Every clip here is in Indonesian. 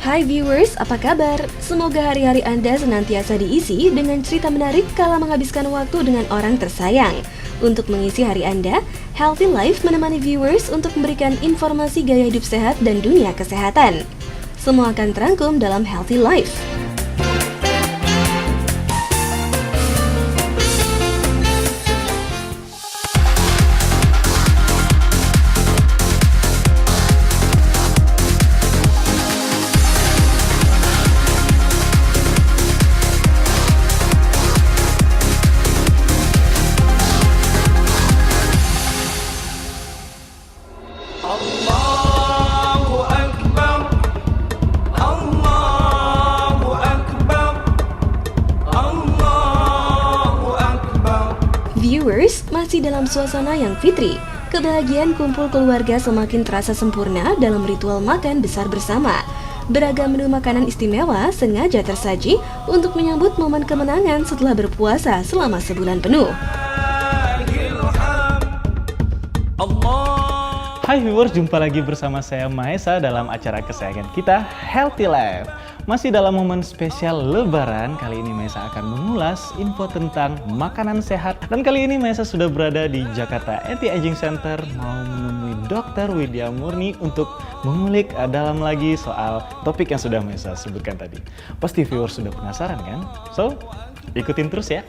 Hai viewers, apa kabar? Semoga hari-hari Anda senantiasa diisi dengan cerita menarik kala menghabiskan waktu dengan orang tersayang. Untuk mengisi hari Anda, Healthy Life menemani viewers untuk memberikan informasi gaya hidup sehat dan dunia kesehatan. Semua akan terangkum dalam Healthy Life. Viewers, masih dalam suasana yang fitri, kebahagiaan kumpul keluarga semakin terasa sempurna dalam ritual makan besar bersama. Beragam menu makanan istimewa sengaja tersaji untuk menyambut momen kemenangan setelah berpuasa selama sebulan penuh. Hai viewers, jumpa lagi bersama saya Mahesa dalam acara kesayangan kita, Healthy Life. Masih dalam momen spesial Lebaran, kali ini Mahesa akan mengulas info tentang makanan sehat. Dan kali ini Mahesa sudah berada di Jakarta Anti-Aging Center, mau menemui Dr. Widya Murni untuk mengulik dalam lagi soal topik yang sudah Mahesa sebutkan tadi. Pasti viewers sudah penasaran kan? So, ikutin terus ya.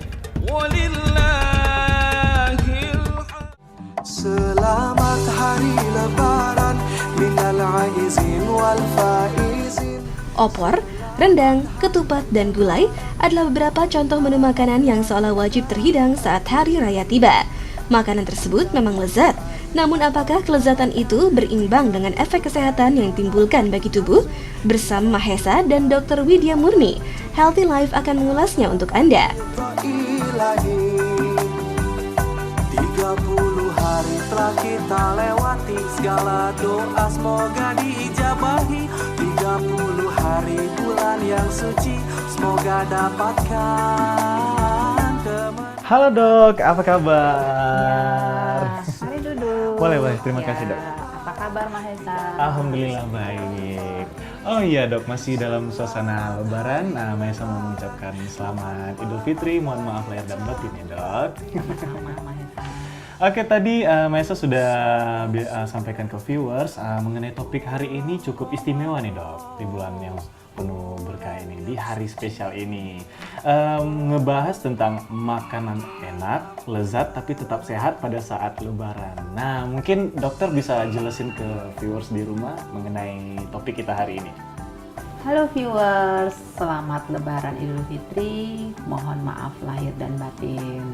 Selamat hari Lebaran minal aizin wal faizin. Opor, rendang, ketupat, dan gulai adalah beberapa contoh menu makanan yang seolah wajib terhidang saat hari raya tiba. Makanan tersebut memang lezat, namun apakah kelezatan itu berimbang dengan efek kesehatan yang ditimbulkan bagi tubuh? Bersama Mahesa dan Dr. Widya Murni, Healthy Life akan mengulasnya untuk Anda. 30 hari telah kita lewati, segala doa semoga diijabahi. 30 hari bulan yang suci, semoga dapatkan teman. Halo dok, apa kabar? Mari duduk. Boleh, terima kasih dok. Apa kabar Mahesa? Alhamdulillah baik. Oh iya dok, masih dalam suasana Lebaran. Nah, Mahesa mau mengucapkan selamat Idul Fitri. Mohon maaf lahir dan batin ya dok. Sama Mahesa. Oke, tadi Mahesa sudah sampaikan ke viewers mengenai topik hari ini cukup istimewa nih dok, di bulan yang penuh berkah ini, di hari spesial ini. Ngebahas tentang makanan enak, lezat, tapi tetap sehat pada saat Lebaran. Nah, mungkin dokter bisa jelasin ke viewers di rumah mengenai topik kita hari ini. Halo viewers, selamat Lebaran Idul Fitri. Mohon maaf lahir dan batin.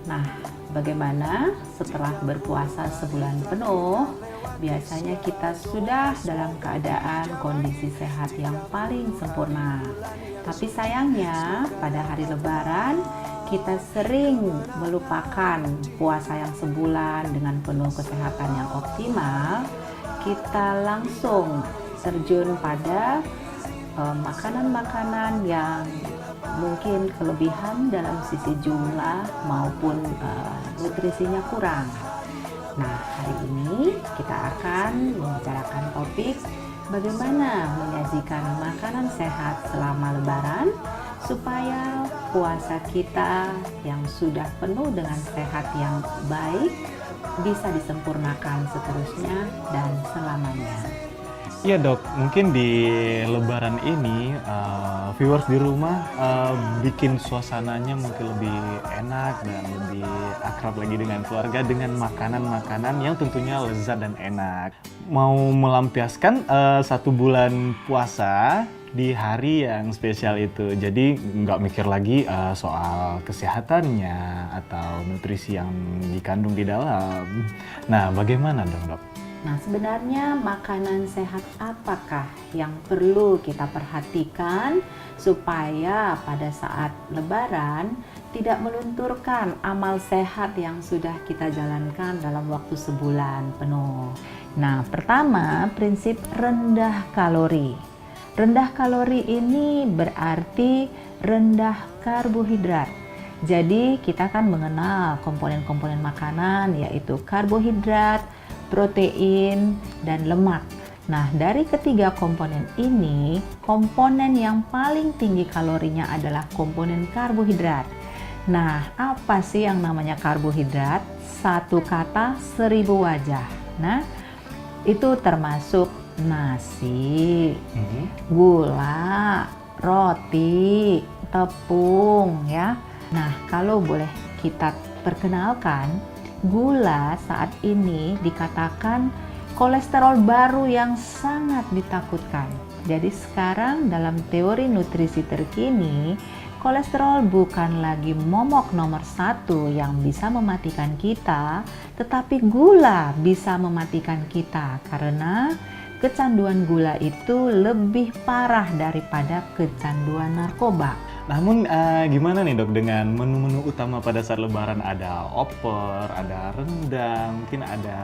Nah, bagaimana setelah berpuasa sebulan penuh? Biasanya kita sudah dalam keadaan kondisi sehat yang paling sempurna. Tapi sayangnya pada hari Lebaran kita sering melupakan puasa yang sebulan dengan penuh kesehatan yang optimal. Kita langsung terjun pada makanan-makanan yang mungkin kelebihan dalam sisi jumlah maupun nutrisinya kurang. Nah, hari ini kita akan membicarakan topik bagaimana menyajikan makanan sehat selama Lebaran supaya puasa kita yang sudah penuh dengan sehat yang baik bisa disempurnakan seterusnya dan selamanya. Iya dok, mungkin di Lebaran ini viewers di rumah bikin suasananya mungkin lebih enak dan lebih akrab lagi dengan keluarga dengan makanan-makanan yang tentunya lezat dan enak. Mau melampiaskan satu bulan puasa di hari yang spesial itu, jadi nggak mikir lagi soal kesehatannya atau nutrisi yang dikandung di dalam. Nah, bagaimana dong dok? Nah, sebenarnya makanan sehat apakah yang perlu kita perhatikan supaya pada saat Lebaran tidak melunturkan amal sehat yang sudah kita jalankan dalam waktu sebulan penuh. Nah, pertama, prinsip rendah kalori. Rendah kalori ini berarti rendah karbohidrat. Jadi kita kan mengenal komponen-komponen makanan yaitu karbohidrat, protein, dan lemak. Nah, dari ketiga komponen ini, komponen yang paling tinggi kalorinya adalah komponen karbohidrat. Nah, apa sih yang namanya karbohidrat? Satu kata 1000 wajah. Nah, itu termasuk nasi, gula, roti, tepung ya. Nah, kalau boleh kita perkenalkan, gula saat ini dikatakan kolesterol baru yang sangat ditakutkan. Jadi sekarang dalam teori nutrisi terkini, kolesterol bukan lagi momok nomor 1 yang bisa mematikan kita, tetapi gula bisa mematikan kita karena kecanduan gula itu lebih parah daripada kecanduan narkoba. Namun gimana nih dok dengan menu-menu utama pada saat lebaran? Ada opor, ada rendang, mungkin ada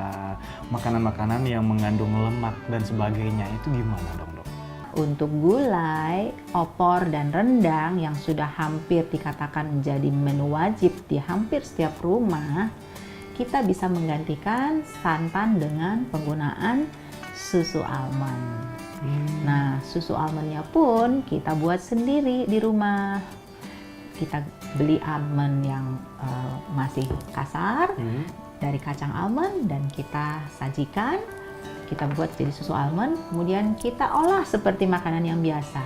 makanan-makanan yang mengandung lemak dan sebagainya. Itu gimana dok? Untuk gulai, opor, dan rendang yang sudah hampir dikatakan menjadi menu wajib di hampir setiap rumah, kita bisa menggantikan santan dengan penggunaan susu almond. Nah, susu almondnya pun kita buat sendiri di rumah. Kita beli almond yang masih kasar dari kacang almond dan kita sajikan. Kita buat jadi susu almond, kemudian kita olah seperti makanan yang biasa.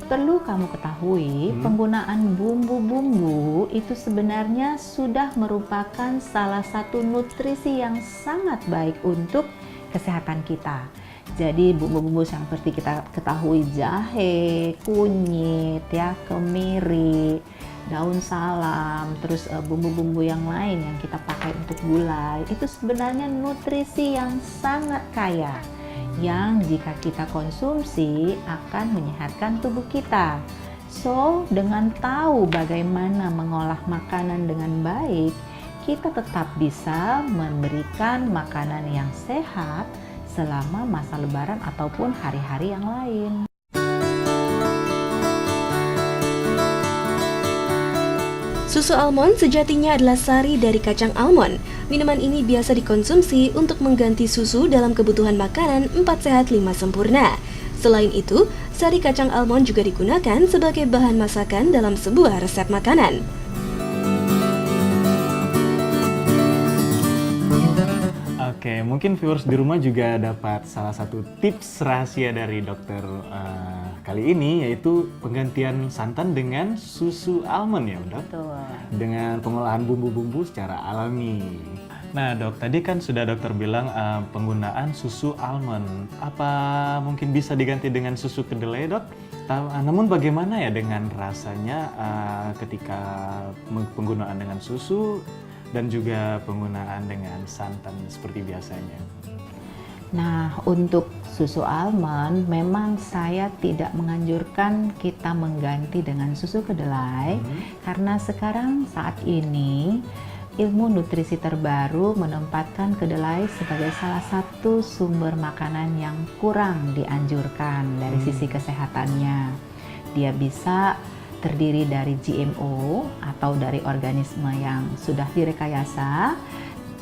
Perlu kamu ketahui, penggunaan bumbu-bumbu itu sebenarnya sudah merupakan salah satu nutrisi yang sangat baik untuk kesehatan kita. Jadi bumbu-bumbu yang seperti kita ketahui, jahe, kunyit, ya, kemiri, daun salam, terus bumbu-bumbu yang lain yang kita pakai untuk gulai, itu sebenarnya nutrisi yang sangat kaya yang jika kita konsumsi akan menyehatkan tubuh kita. So, dengan tahu bagaimana mengolah makanan dengan baik, kita tetap bisa memberikan makanan yang sehat selama masa lebaran ataupun hari-hari yang lain. Susu almond sejatinya adalah sari dari kacang almond. Minuman ini biasa dikonsumsi untuk mengganti susu dalam kebutuhan makanan 4 sehat 5 sempurna. Selain itu, sari kacang almond juga digunakan sebagai bahan masakan dalam sebuah resep makanan. Oke, mungkin viewers di rumah juga dapat salah satu tips rahasia dari dokter kali ini, yaitu penggantian santan dengan susu almond ya dok? Betul. Dengan pengolahan bumbu-bumbu secara alami. Nah dok, tadi kan sudah dokter bilang penggunaan susu almond. Apa mungkin bisa diganti dengan susu kedelai dok? Namun bagaimana ya dengan rasanya ketika penggunaan dengan susu dan juga penggunaan dengan santan seperti biasanya? Nah, untuk susu almond memang saya tidak menganjurkan kita mengganti dengan susu kedelai karena sekarang saat ini ilmu nutrisi terbaru menempatkan kedelai sebagai salah satu sumber makanan yang kurang dianjurkan dari sisi kesehatannya. Dia bisa terdiri dari GMO atau dari organisme yang sudah direkayasa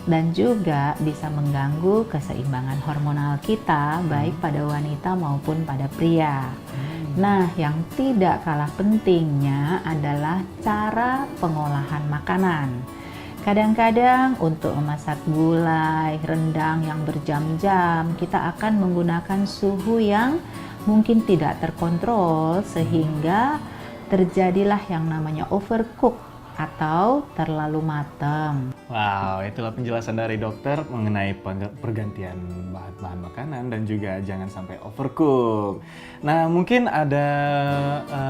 dan juga bisa mengganggu keseimbangan hormonal kita baik pada wanita maupun pada pria. Nah, yang tidak kalah pentingnya adalah cara pengolahan makanan. Kadang-kadang untuk memasak gulai, rendang yang berjam-jam, kita akan menggunakan suhu yang mungkin tidak terkontrol sehingga terjadilah yang namanya overcook atau terlalu matang. Wow, itulah penjelasan dari dokter mengenai pergantian bahan-bahan makanan dan juga jangan sampai overcook. Nah, mungkin ada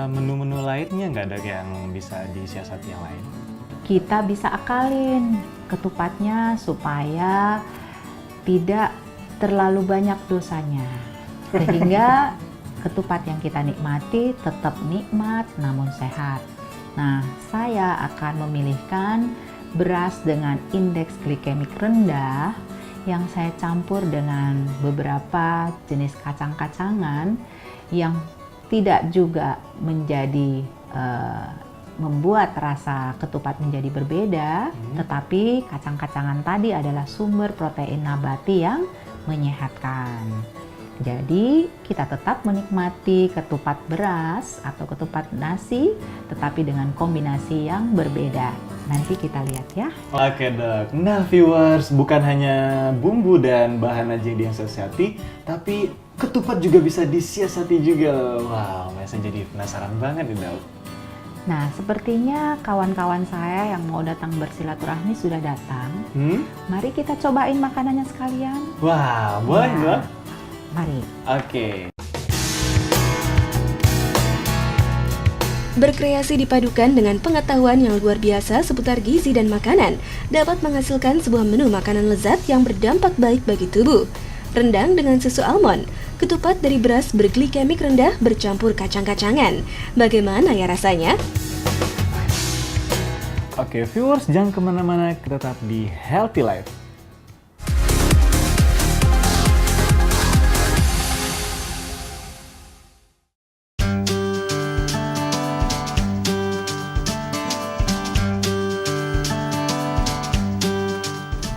menu-menu lainnya nggak ada yang bisa disiasati yang lain? Kita bisa akalin ketupatnya supaya tidak terlalu banyak dosanya. Sehingga ketupat yang kita nikmati tetap nikmat namun sehat. Nah, saya akan memilihkan beras dengan indeks glikemik rendah yang saya campur dengan beberapa jenis kacang-kacangan yang tidak juga menjadi membuat rasa ketupat menjadi berbeda, tetapi kacang-kacangan tadi adalah sumber protein nabati yang menyehatkan. Jadi kita tetap menikmati ketupat beras atau ketupat nasi, tetapi dengan kombinasi yang berbeda. Nanti kita lihat ya. Oke dok, nah viewers, bukan hanya bumbu dan bahan aja yang disiasati, tapi ketupat juga bisa disiasati juga. Wow, saya jadi penasaran banget nih dok. Nah, sepertinya kawan-kawan saya yang mau datang bersilaturahmi sudah datang. Mari kita cobain makanannya sekalian. Wah, boleh Ya. dok? Mari. Oke. Berkreasi dipadukan dengan pengetahuan yang luar biasa seputar gizi dan makanan dapat menghasilkan sebuah menu makanan lezat yang berdampak baik bagi tubuh. Rendang dengan susu almond, ketupat dari beras berglikemik rendah bercampur kacang-kacangan. Bagaimana ya rasanya? Oke, viewers, jangan kemana-mana, tetap di Healthy Life.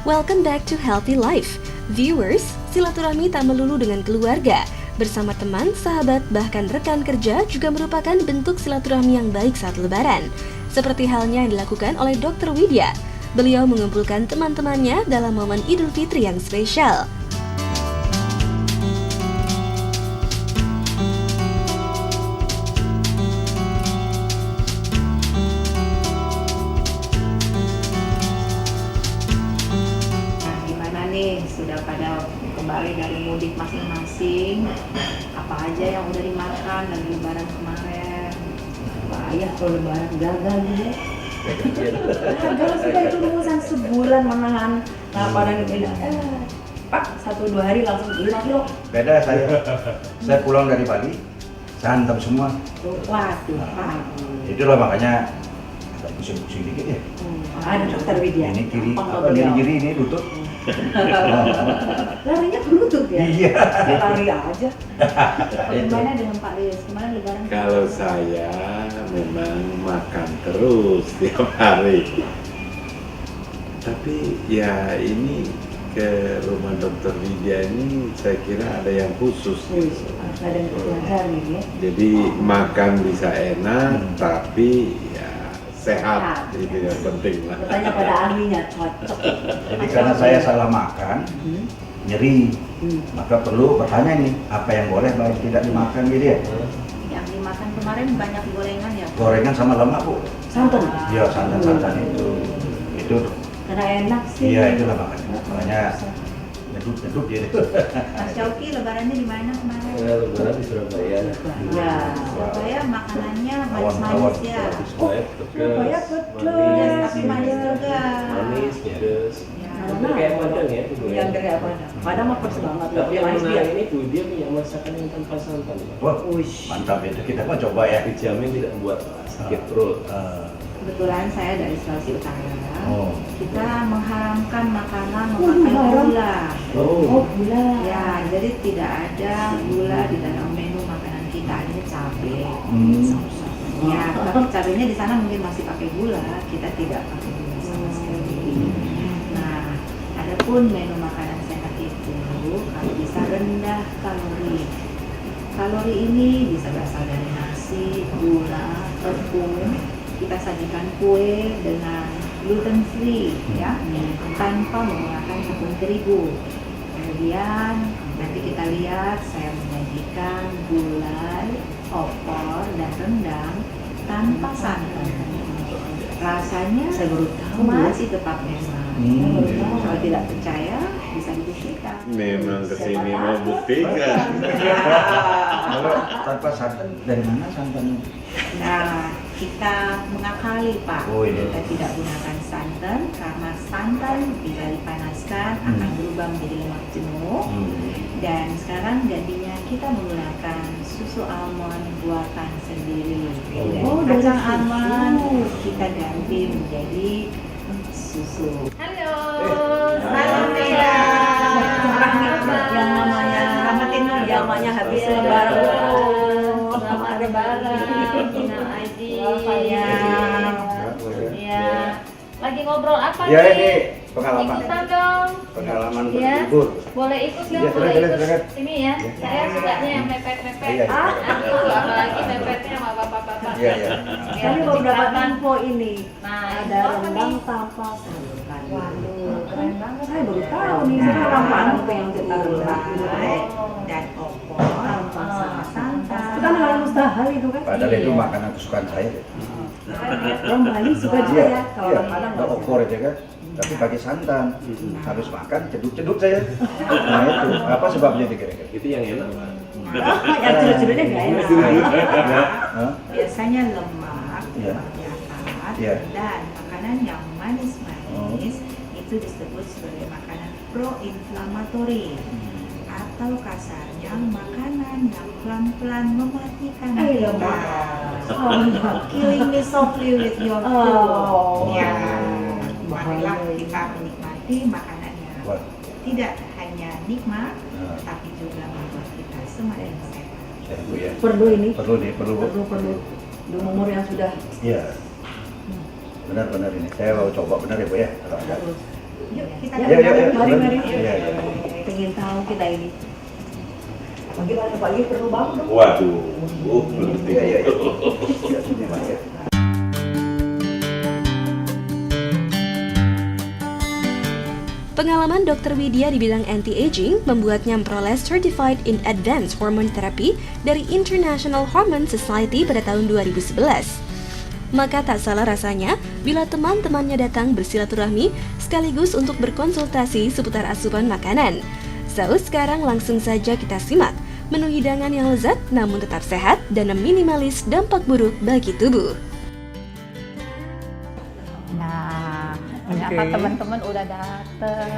Welcome back to Healthy Life. Viewers, silaturahmi tak melulu dengan keluarga. Bersama teman, sahabat, bahkan rekan kerja juga merupakan bentuk silaturahmi yang baik saat lebaran. Seperti halnya yang dilakukan oleh Dr. Widya. Beliau mengumpulkan teman-temannya dalam momen Idul Fitri yang spesial. Gimana nih, sudah pada kembali dari mudik masing-masing? Apa aja yang udah dimakan dari lebaran kemarin? Wah, ayah kalau lebaran gagal gitu. Gagal sudah, itu urusan sebulan menahan laparan beda. Pak, 1-2 hari langsung 5 kilo. Beda saya pulang dari Bali, saya hantam semua. Waduh, Pak. Itulah makanya agak pusing-pusing dikit ya. Ada dokter Widya. Ini kiri, Apa apa beliau? kiri ini lutut. Larinya ke lutut ya? Iya. Lari aja. Gimana dengan Pak Riz? Kemarin lebaran? Kalau saya memang makan terus tiap hari. Tapi ya ini ke rumah dokter Widya ini saya kira ada yang khusus. Harus ada yang belajar nih ya. Jadi makan bisa enak, tapi ya sehat. Itu yang penting lah. Bertanya pada ahlinya, cocok. Jadi karena saya salah makan, nyeri, maka perlu bertanya nih, apa yang boleh, baik tidak dimakan gitu ya. Yang dimakan kemarin banyak gorengan ya? Gorengan sama lemak bu. Santan? Iya, santan-santan itu. Karena enak sih. Iya, itulah makanya nyedut gitu. Mas Syauki lebarannya di mana kemarin? Lebaran di Surabaya. Ya, Surabaya makanannya Awan-awan. manis-manis ya. Surabaya pedas, Surabaya pedas, manis, tapi manis juga. manis, pedas. Ya. Hampir kayak Padang ya itu. Yang dari apa? Padang mah pedas banget. Tapi yang Manis menarik dia. ini Bu, dia punya masakan yang tanpa santan. Pak. Wah, Uish. mantap itu, kita mau coba ya. Dijamin tidak buat sakit perut. Kebetulan saya dari Sulawesi Utara. Oh. Kita mengharamkan makanan memakai gula. Oh, Gula. Ya, jadi tidak ada gula di dalam menu makanan kita, adanya cabai. Ya, tapi cabainya di sana mungkin masih pakai gula, kita tidak pakai gula sama sekali. Nah, adapun menu makanan sehat itu kalau bisa rendah kalori. Kalori ini bisa berasal dari nasi, gula, tepung. Kita sajikan kue dengan gluten free, ya, tanpa menggunakan tepung terigu. Kemudian nanti kita lihat saya menyajikan gulai, opor, dan rendang tanpa santan. Rasanya Saya baru tahu, masih tetap enak. Kalau tidak percaya bisa dibuktikan. Memang kesini mau buktikan. Kalau tanpa santan, dari mana santannya? Nah, kita mengakali Pak, Oh, iya. kita tidak gunakan santan karena santan bila dipanaskan akan berubah menjadi lemak jenuh. Dan sekarang gantinya kita menggunakan susu almond buatan sendiri. Oh, Dan kacang almond kita ganti menjadi susu. Halo, Salam Beda. Yang namanya Rahmatin Nur, yang namanya habis lebaran. selamat lebaran, Ina Aidi. Ya. Ya, lagi ngobrol apa Ya nih? ini pengalaman. Ikutan dong. Pengalaman Ya. berlibur. Boleh ikut dong, Ya, boleh silakan, ikut. silakan. Ini ya, saya sukanya yang mepet-mepet. Iya, iya. Apalagi mepetnya sama bapak-bapak. Iya, iya. Kami baru dapat info ini. Nah, Ada itu apa rendang nih? tanpa sayuran. Waduh, keren banget. Saya baru tahu nih, saya orang Padang pengen kita rendang dan opor tanpa santan. santan. Itu kan hal mustahil itu kan? Padahal itu makanan kesukaan saya. Orang Bali suka juga ya, kalau Iya, orang Padang ada opor aja kan. Tapi pakai santan. Habis makan ceduk-ceduk saya. Nah itu, apa sebabnya itu kira-kira? Itu yang enak, Pak. yang cedek-cedeknya nggak enak. Hah? Biasanya lemak Iya. berlebihan Iya. dan makanan yang manis-manis itu disebut sebagai makanan pro-inflamatory atau kasarnya makanan yang pelan-pelan mematikan lemak. Killing me softly with your food. Ya, marilah kita menikmati makanan yang Wah. tidak hanya nikmat, Nah. tapi juga membuat kita semakin sehat. Saya Bu ya. Perlu ini, Perlu nih, perlu. perlu. Di umur yang sudah Iya. Benar-benar ini. Saya mau coba benar ya Bu ya. Kalau ada. Yuk kita Ya, ya, ya. Mari. Iya, iya. pengen tahu kita ini. Bagaimana pagi perlu banget dong. Waduh, berarti. Iya, iya, iya. Ya, sini Mas ya. Pengalaman Dr. Widya di bidang anti-aging membuatnya memperoleh Certified in Advanced Hormone Therapy dari International Hormone Society pada tahun 2011. Maka tak salah rasanya bila teman-temannya datang bersilaturahmi sekaligus untuk berkonsultasi seputar asupan makanan. So, sekarang langsung saja kita simak menu hidangan yang lezat namun tetap sehat dan meminimalis dampak buruk bagi tubuh. Nah, ternyata teman-teman udah datang.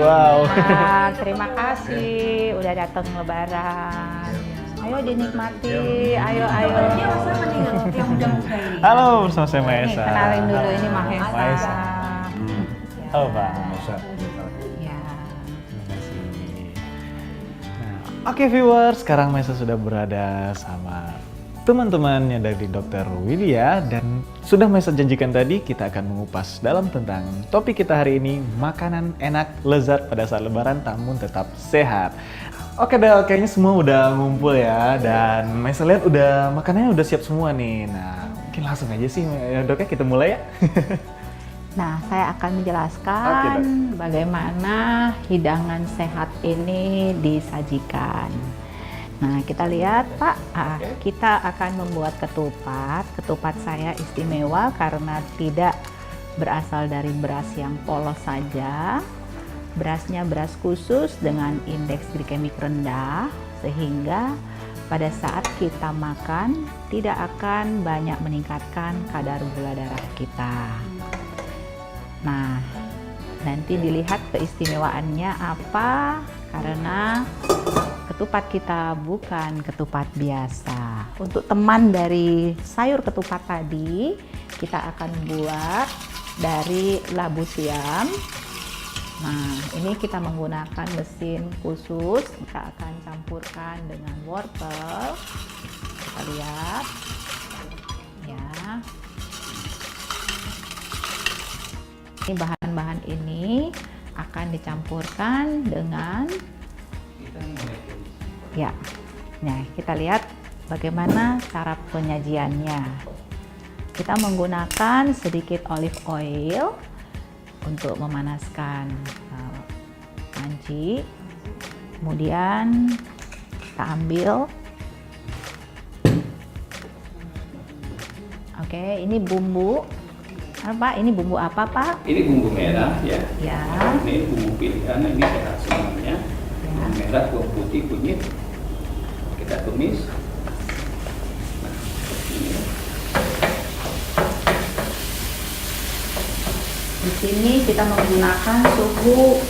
Wow. Nah, terima kasih udah datang lebaran. Ayo dinikmati, ayo. Halo, bersama saya Maesa. Kenalin dulu ini Mahesa. Mahesa. Halo Pak. Ya. Terima kasih. Nah, oke viewers, sekarang Maesa sudah berada sama teman-temannya dari Dr. Widya dan sudah Maesa janjikan tadi kita akan mengupas dalam tentang topik kita hari ini, makanan enak lezat pada saat lebaran namun tetap sehat. Oke deh, kayaknya semua udah ngumpul ya dan Maesa lihat udah makanannya udah siap semua nih. Nah, mungkin langsung aja sih Dok ya, kita mulai ya. Nah, saya akan menjelaskan Oke, Dok. bagaimana hidangan sehat ini disajikan. Nah, kita lihat Pak, kita akan membuat ketupat. Ketupat saya istimewa karena tidak berasal dari beras yang polos saja. Berasnya beras khusus dengan indeks glikemik rendah, sehingga pada saat kita makan tidak akan banyak meningkatkan kadar gula darah kita. Nah, nanti dilihat keistimewaannya apa, karena ketupat kita bukan ketupat biasa. Untuk teman dari sayur ketupat tadi, kita akan buat dari labu siam. Nah, ini kita menggunakan mesin khusus. Kita akan campurkan dengan wortel. Kita lihat, ya. Ini bahan-bahan ini akan dicampurkan dengan, ya. Nah, kita lihat bagaimana cara penyajiannya. Kita menggunakan sedikit olive oil untuk memanaskan panci. Kemudian kita ambil. Oke, ini bumbu. Apa? Ini bumbu apa, Pak? Ini bumbu merah ya. Ya. Ini bumbu pilihan, ini sehat semuanya. Bumbu merah, bawang putih, kunyit. Kita tumis. Nah, seperti ini. Di sini kita menggunakan suhu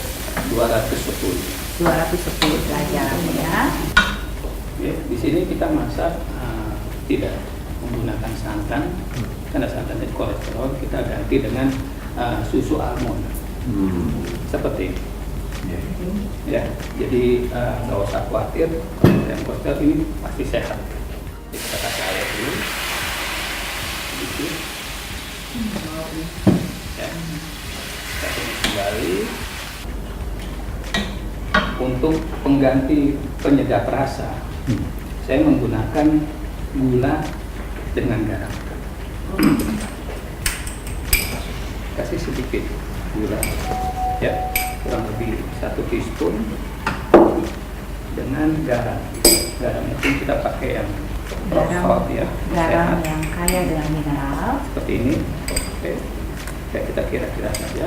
210. 210 derajat ya. Ya, di sini kita masak tidak menggunakan santan, karena santan dan kolesterol. Kita ganti dengan susu almond. Seperti ini. Ya, jadi nggak usah khawatir yang kolesterol ini pasti sehat. Jadi kita kasih air dulu. Sedikit. Ya. Kita tumis kembali. Untuk pengganti penyedap rasa, saya menggunakan gula dengan garam. Kasih sedikit gula, ya, kurang lebih 1 teaspoon dengan garam. Garamnya pun kita pakai yang rock salt, ya, Garam sehat. yang kaya dengan mineral. Seperti ini. Oke, kayak kita kira-kira saja.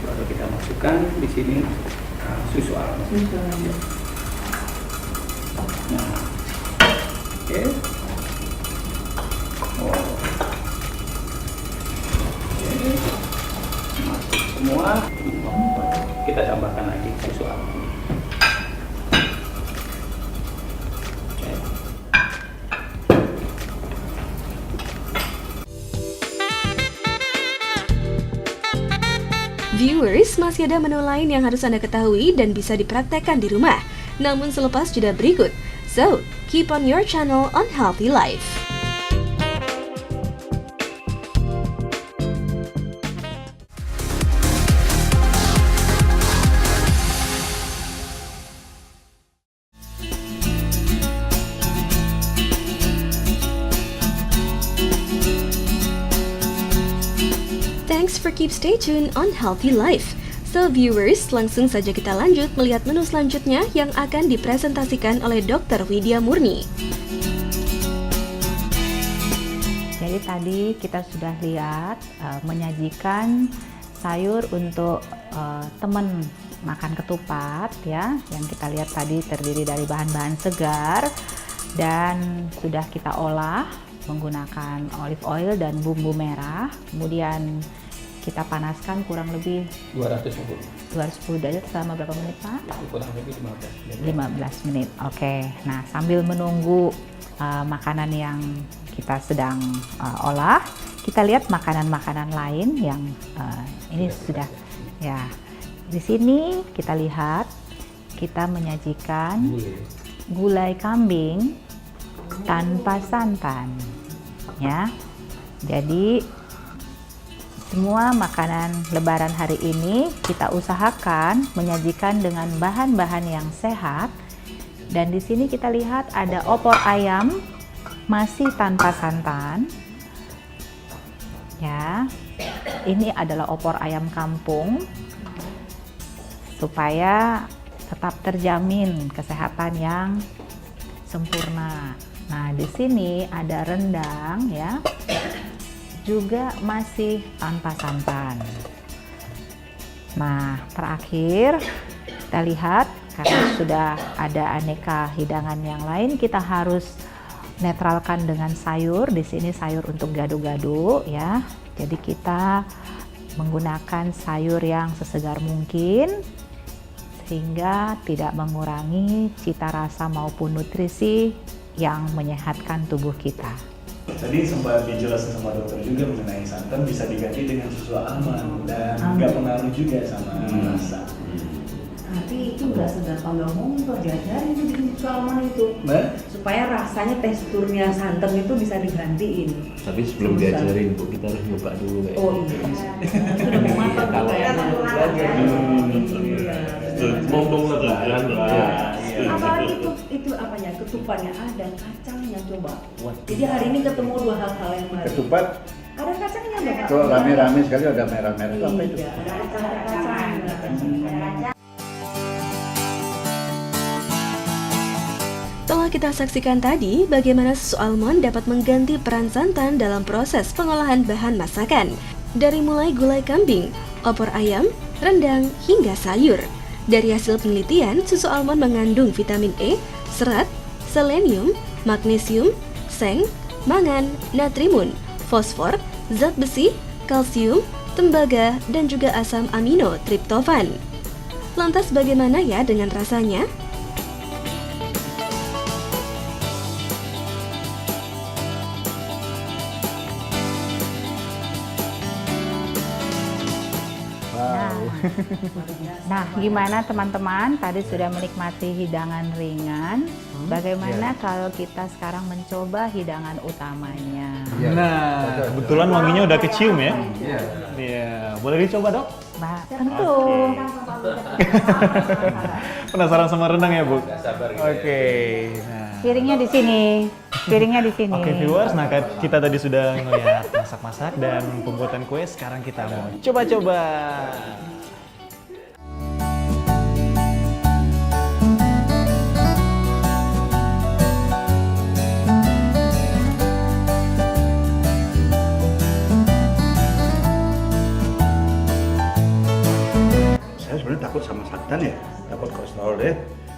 Baru kita masukkan di sini susu almond. Nah, oke. Oh. Oke. Masuk semua. Kita tambahkan lagi susu almond. Oke. Viewers, masih ada menu lain yang harus Anda ketahui dan bisa dipraktekkan di rumah. Namun selepas jeda berikut. So, keep on your channel on Healthy Life. Thanks for keep stay tuned on Healthy Life. So viewers, langsung saja kita lanjut melihat menu selanjutnya yang akan dipresentasikan oleh Dr. Widya Murni. Jadi tadi kita sudah lihat menyajikan sayur untuk teman makan ketupat ya, yang kita lihat tadi terdiri dari bahan-bahan segar dan sudah kita olah menggunakan olive oil dan bumbu merah. Kemudian kita panaskan kurang lebih 210 derajat selama berapa menit, Pak? Kurang lebih 15 menit. 15 menit. Oke. Nah, sambil menunggu makanan yang kita sedang olah, kita lihat makanan-makanan lain yang ini sudah ya. Di sini kita lihat kita menyajikan gulai kambing tanpa santan. Ya. Jadi semua makanan lebaran hari ini kita usahakan menyajikan dengan bahan-bahan yang sehat. Dan di sini kita lihat ada opor ayam masih tanpa santan. Ya. Ini adalah opor ayam kampung supaya tetap terjamin kesehatan yang sempurna. Nah, di sini ada rendang ya. Juga masih tanpa santan. Nah, terakhir kita lihat karena sudah ada aneka hidangan yang lain, kita harus netralkan dengan sayur. Di sini sayur untuk gado-gado ya. Jadi kita menggunakan sayur yang sesegar mungkin sehingga tidak mengurangi cita rasa maupun nutrisi yang menyehatkan tubuh kita. Tadi sempat dijelasin sama dokter juga mengenai santan bisa diganti dengan susu almond dan nggak pengaruh juga sama rasa. Tapi itu nggak segampang ngomong, diajarin itu bikin susu almond itu. Supaya rasanya teksturnya santan itu bisa digantiin. Tapi sebelum diajarin Bu, kita harus nyoba dulu kayak. Oh iya. Sudah mau matang tuh kayaknya. Ngomong lebaran lah. Apalagi itu apanya, ketupannya ada kacangnya coba. Jadi hari ini ketemu dua hal-hal yang baru. Ketupat Ada kacangnya Bapak. itu rame-rame sekali, ada merah-merah itu apa itu? Iya, ada kacang-kacang. Telah kita saksikan tadi bagaimana susu almond dapat mengganti peran santan dalam proses pengolahan bahan masakan. Dari mulai gulai kambing, opor ayam, rendang, hingga sayur. Dari hasil penelitian, susu almond mengandung vitamin E, serat, selenium, magnesium, seng, mangan, natrium, fosfor, zat besi, kalsium, tembaga, dan juga asam amino triptofan. Lantas bagaimana ya dengan rasanya? Nah, gimana teman-teman? Tadi sudah menikmati hidangan ringan. Bagaimana kalau kita sekarang mencoba hidangan utamanya? Nah, kebetulan wanginya udah kecium ya. Iya. Boleh dicoba dok? Tentu. Penasaran sama rendang ya Bu? Oke. Nah. Piringnya di sini. Piringnya di sini. Oke viewers, nah kita tadi sudah ngeliat masak-masak dan pembuatan kue. Sekarang kita mau coba-coba. Saya sebenarnya takut sama santan ya, takut kolesterol deh.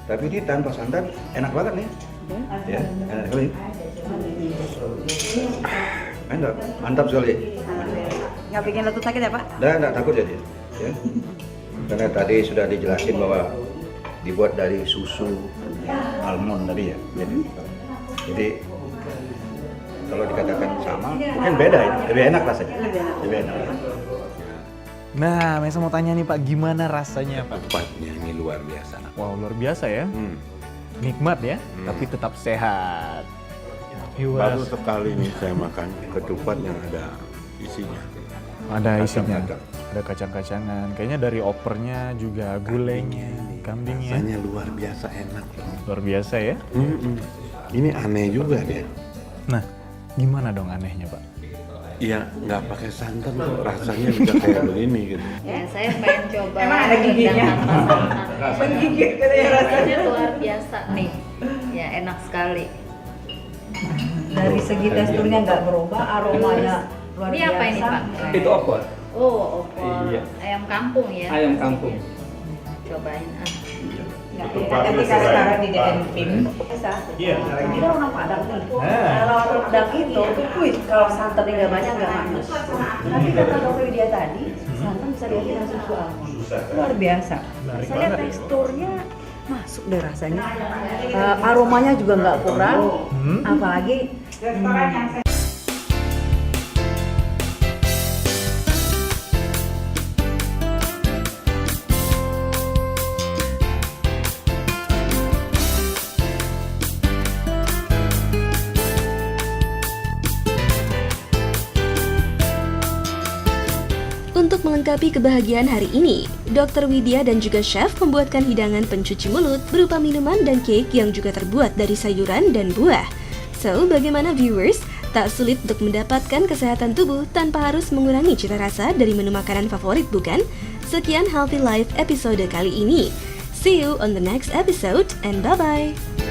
Tapi ini tanpa santan enak banget nih. Ya, enak sekali. Mantap, mantap sekali. Nggak bikin lutut sakit ya Pak? Nggak takut jadi. Ya. Karena tadi sudah dijelasin bahwa dibuat dari susu almond tadi ya. Jadi kalau dikatakan sama, mungkin beda ya. Lebih enak rasanya. Lebih enak. Nah, Mesa mau tanya nih Pak, gimana rasanya Pak? Tempatnya ini luar biasa. Wow, luar biasa ya. Nikmat ya, tapi tetap sehat. Baru sekali nih saya makan ketupat yang ada isinya. Ada isinya, ada kacang-kacangan. Kayaknya dari opernya juga gulainya, kambingnya. Rasanya luar biasa enak. Luar biasa ya. Ini aneh juga dia. Nah, gimana dong anehnya Pak? Iya, nggak pakai santan kok rasanya bisa kayak begini gitu. Ya, saya pengen coba. Emang ada giginya? Menggigit katanya Rasanya luar biasa nih. Ya, enak sekali. Dari segi teksturnya nggak berubah, aromanya luar Ini biasa. apa ini Pak? Itu opor. Oh, opor. Iya. Ayam kampung ya. Ayam kampung. Cobain Nanti sekarang di DNPIM Iya. kita orang Padang nih. Kalau orang Padang itu, kalau santannya nggak banyak nggak manis. Tapi kata dokter dia tadi, santan bisa diganti dengan susu almond. Luar biasa. Saya teksturnya masuk deh rasanya. Aromanya juga nggak kurang. Apalagi Untuk melengkapi kebahagiaan hari ini, Dr. Widya dan juga chef membuatkan hidangan pencuci mulut berupa minuman dan cake yang juga terbuat dari sayuran dan buah. So, bagaimana viewers? Tak sulit untuk mendapatkan kesehatan tubuh tanpa harus mengurangi cita rasa dari menu makanan favorit, bukan? Sekian Healthy Life episode kali ini. See you on the next episode and bye-bye!